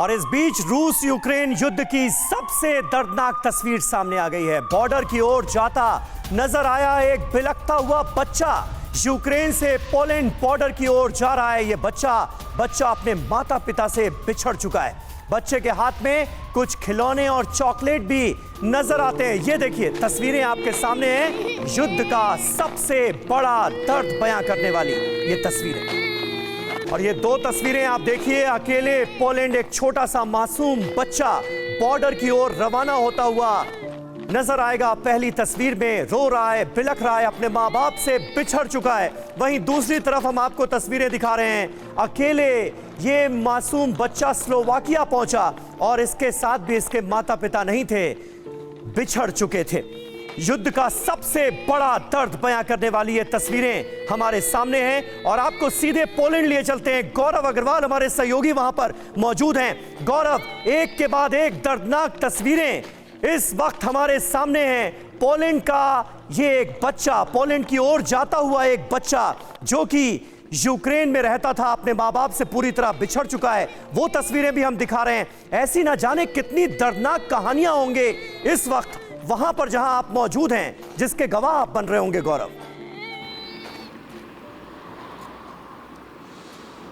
और इस बीच रूस यूक्रेन युद्ध की सबसे दर्दनाक तस्वीर सामने आ गई है। बॉर्डर की ओर जाता नजर आया एक बिलखता हुआ बच्चा। यूक्रेन से पोलैंड बॉर्डर की ओर जा रहा है ये बच्चा अपने माता पिता से बिछड़ चुका है। बच्चे के हाथ में कुछ खिलौने और चॉकलेट भी नजर आते हैं। ये देखिए तस्वीरें आपके सामने हैं। युद्ध का सबसे बड़ा दर्द बयां करने वाली ये तस्वीरें, और ये दो तस्वीरें आप देखिए। अकेले पोलैंड एक छोटा सा मासूम बच्चा बॉर्डर की ओर रवाना होता हुआ नजर आएगा। पहली तस्वीर में रो रहा है, बिलख रहा है, अपने माँ बाप से बिछड़ चुका है। वहीं दूसरी तरफ हम आपको तस्वीरें दिखा रहे हैं। अकेले ये मासूम बच्चा स्लोवाकिया पहुंचा और इसके साथ भी इसके माता पिता नहीं थे, बिछड़ चुके थे। युद्ध का सबसे बड़ा दर्द बयां करने वाली ये तस्वीरें हमारे सामने हैं और आपको सीधे पोलैंड लिए चलते हैं। गौरव अग्रवाल हमारे सहयोगी वहां पर मौजूद हैं। गौरव, एक के बाद एक दर्दनाक तस्वीरें इस वक्त हमारे सामने हैं। पोलैंड का ये एक बच्चा, पोलैंड की ओर जाता हुआ एक बच्चा जो कि यूक्रेन में रहता था, अपने माँ बाप से पूरी तरह बिछड़ चुका है, वो तस्वीरें भी हम दिखा रहे हैं। ऐसी ना जाने कितनी दर्दनाक कहानियां होंगे इस वक्त वहां पर जहां आप मौजूद हैं, जिसके गवाह आप बन रहे होंगे। गौरव,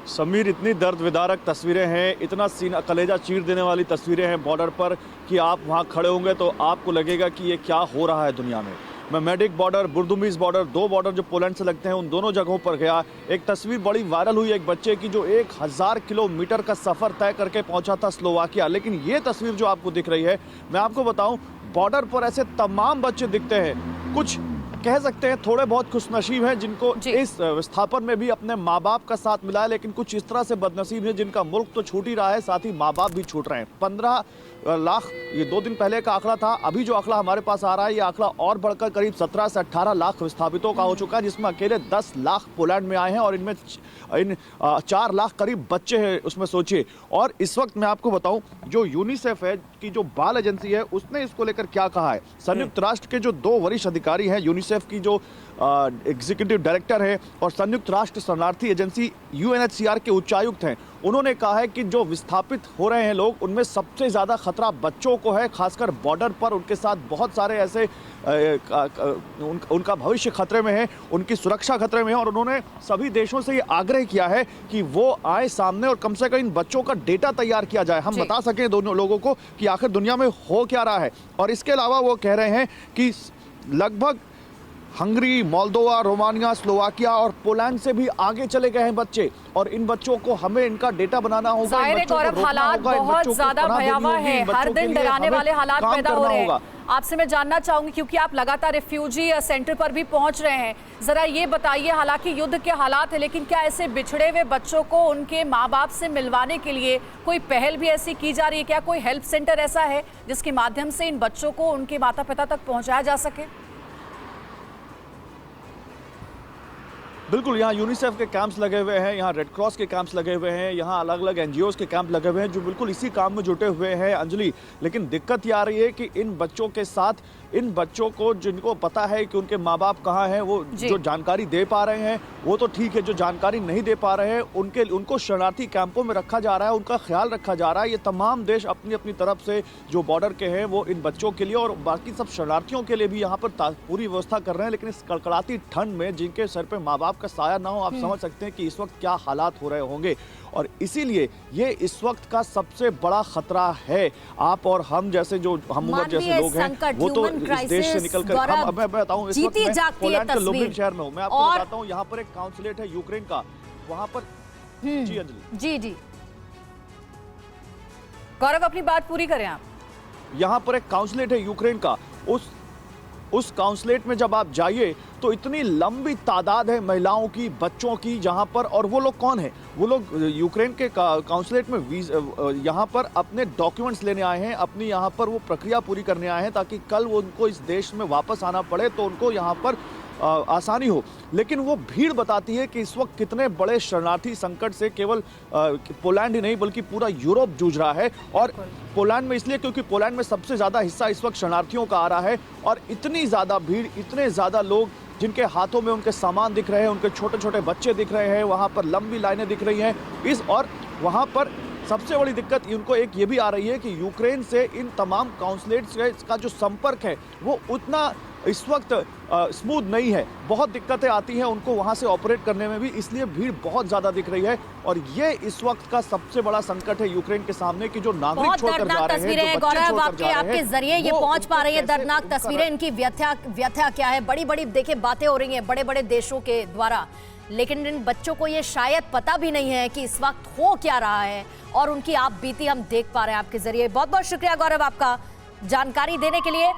समीर, इतनी दर्द विदारक तस्वीरें हैं, इतना सीना कलेजा चीर देने वाली तस्वीरें हैं बॉर्डर पर कि आप वहां खड़े होंगे तो आपको लगेगा कि ये क्या हो रहा है दुनिया में। मैं मेडिक बॉर्डर, बुर्दुमिस बॉर्डर, दो बॉर्डर जो पोलैंड से लगते हैं, उन दोनों जगहों पर गया। एक तस्वीर बड़ी वायरल हुई एक बच्चे की जो 1000 किलोमीटर का सफर तय करके पहुंचा था स्लोवाकिया। लेकिन ये तस्वीर जो आपको दिख रही है, मैं आपको बताऊं, बॉर्डर पर ऐसे तमाम बच्चे दिखते हैं। कुछ कह सकते हैं थोड़े बहुत खुशनसीब हैं जिनको इस विस्थापन में भी अपने माँ बाप का साथ मिला है, लेकिन कुछ इस तरह से बदनसीब हैं जिनका मुल्क तो छूट ही रहा है, साथ ही माँ बाप भी छूट रहे हैं। 15 लाख ये 2 दिन पहले का आंकड़ा था। अभी जो आंकड़ा हमारे पास आ रहा है, ये आंकड़ा और बढ़कर करीब 17 से 18 लाख विस्थापितों का हो चुका है, जिसमें अकेले 10 लाख पोलैंड में आए हैं और इनमें 4 लाख करीब बच्चे हैं उसमें, सोचिए। और इस वक्त मैं आपको बताऊं, जो यूनिसेफ है की जो बाल एजेंसी है, उसने इसको लेकर क्या कहा है। संयुक्त राष्ट्र के जो 2 वरिष्ठ अधिकारी हैं, यूनिसेफ की जो एग्जीक्यूटिव डायरेक्टर है और संयुक्त राष्ट्र शरणार्थी एजेंसी UNHCR के उच्चायुक्त हैं, उन्होंने कहा है कि जो विस्थापित हो रहे हैं लोग, उनमें सबसे ज़्यादा खतरा बच्चों को है, खासकर बॉर्डर पर। उनके साथ बहुत सारे ऐसे उनका भविष्य खतरे में है, उनकी सुरक्षा खतरे में है। और उन्होंने सभी देशों से ये आग्रह किया है कि वो आए सामने और कम से कम इन बच्चों का डेटा तैयार किया जाए, हम बता सकें दोनों लोगों को कि आखिर दुनिया में हो क्या रहा है। और इसके अलावा वो कह रहे हैं कि लगभग हंगरी, मोल्दोवा, रोमानिया, स्लोवाकिया और पोलैंड से भी आगे चले गए हैं बच्चे, और इन बच्चों को हमें इनका डेटा बनाना होगा। गौरव, हालात बहुत ज्यादा भयावह है, हर दिन डराने वाले हालात पैदा हो रहे हैं। आपसे मैं जानना चाहूंगी, क्योंकि आप लगातार रिफ्यूजी सेंटर पर भी पहुंच रहे हैं, जरा ये बताइए, हालांकि युद्ध के हालात है, लेकिन क्या ऐसे बिछड़े हुए बच्चों को उनके माँ बाप से मिलवाने के लिए कोई पहल भी ऐसी की जा रही है? क्या कोई हेल्प सेंटर ऐसा है जिसके माध्यम से इन बच्चों को उनके माता पिता तक पहुंचाया जा सके? बिल्कुल, यहाँ यूनिसेफ के कैंप्स लगे हुए हैं, यहाँ रेड क्रॉस के कैंप्स लगे हुए हैं, यहाँ अलग अलग NGOs के कैंप लगे हुए हैं जो बिल्कुल इसी काम में जुटे हुए हैं, अंजलि। लेकिन दिक्कत ये आ रही है कि इन बच्चों के साथ, इन बच्चों को जिनको पता है कि उनके माँ बाप कहाँ हैं, वो जो जानकारी दे पा रहे हैं वो तो ठीक है, जो जानकारी नहीं दे पा रहे हैं उनको शरणार्थी कैंपों में रखा जा रहा है, उनका ख्याल रखा जा रहा है। ये तमाम देश अपनी अपनी तरफ से जो बॉर्डर के हैं वो इन बच्चों के लिए और बाकी सब शरणार्थियों के लिए भी यहाँ पर पूरी व्यवस्था कर रहे हैं। लेकिन इस कड़कड़ाती ठंड में जिनके सर पे माँ बाप का साया ना हो, आप समझ सकते हैं कि इस वक्त क्या हालात हो रहे होंगे। और इसीलिए ये इस वक्त का सबसे बड़ा खतरा है। आप और हम जैसे जो हम उम्र जैसे लोग हैं, वो तो इस देश से निकलकर, मैं बताऊं, इस वक्त मैं पोलैंड के लुब्लिन शहर में हूं। मैं आपको बताता हूं, यहाँ पर एक काउंसुलेट है यूक्रेन का, वहां पर जी अंजलि, जी गौरव, अपनी बात पूरी करें आप। यहाँ पर एक काउंसुलेट है यूक्रेन का, उस काउंसलेट में जब आप जाइए तो इतनी लंबी तादाद है महिलाओं की, बच्चों की जहां पर। और वो लोग कौन है? वो लोग यूक्रेन के काउंसलेट में यहाँ पर अपने डॉक्यूमेंट्स लेने आए हैं, अपनी यहाँ पर वो प्रक्रिया पूरी करने आए हैं, ताकि कल वो उनको इस देश में वापस आना पड़े तो उनको यहाँ पर आसानी हो। लेकिन वो भीड़ बताती है कि इस वक्त कितने बड़े शरणार्थी संकट से केवल पोलैंड ही नहीं बल्कि पूरा यूरोप जूझ रहा है। और पोलैंड में इसलिए क्योंकि पोलैंड में सबसे ज़्यादा हिस्सा इस वक्त शरणार्थियों का आ रहा है, और इतनी ज़्यादा भीड़, इतने ज़्यादा लोग जिनके हाथों में उनके सामान दिख रहे हैं, उनके छोटे छोटे बच्चे दिख रहे हैं, वहाँ पर लंबी लाइनें दिख रही हैं। और वहाँ पर सबसे बड़ी दिक्कत उनको एक ये भी आ रही है कि यूक्रेन से इन तमाम काउंसलेट्स का जो संपर्क है वो उतना इस वक्त स्मूथ नहीं है। बहुत दिक्कतें आती हैं उनको वहां से ऑपरेट करने में भी, इसलिए भीड़ बहुत ज्यादा दिख रही है। और ये इस वक्त का सबसे बड़ा संकट है यूक्रेन के सामने कि जो नागरिक छोड़कर जा रहे हैं, जो बच्चे छोड़कर जा रहे हैं, आपके जरिए ये पहुंच पा रही है उनको दर्दनाक कैसे तस्वीरें, इनकी व्यथा क्या है। बड़ी बड़ी देखिए बातें हो रही हैं बड़े बड़े देशों के द्वारा, लेकिन इन बच्चों को ये शायद पता भी नहीं है कि इस वक्त हो क्या रहा है, और उनकी आप बीती हम देख पा रहे हैं आपके जरिए। बहुत बहुत शुक्रिया गौरव आपका जानकारी देने के लिए।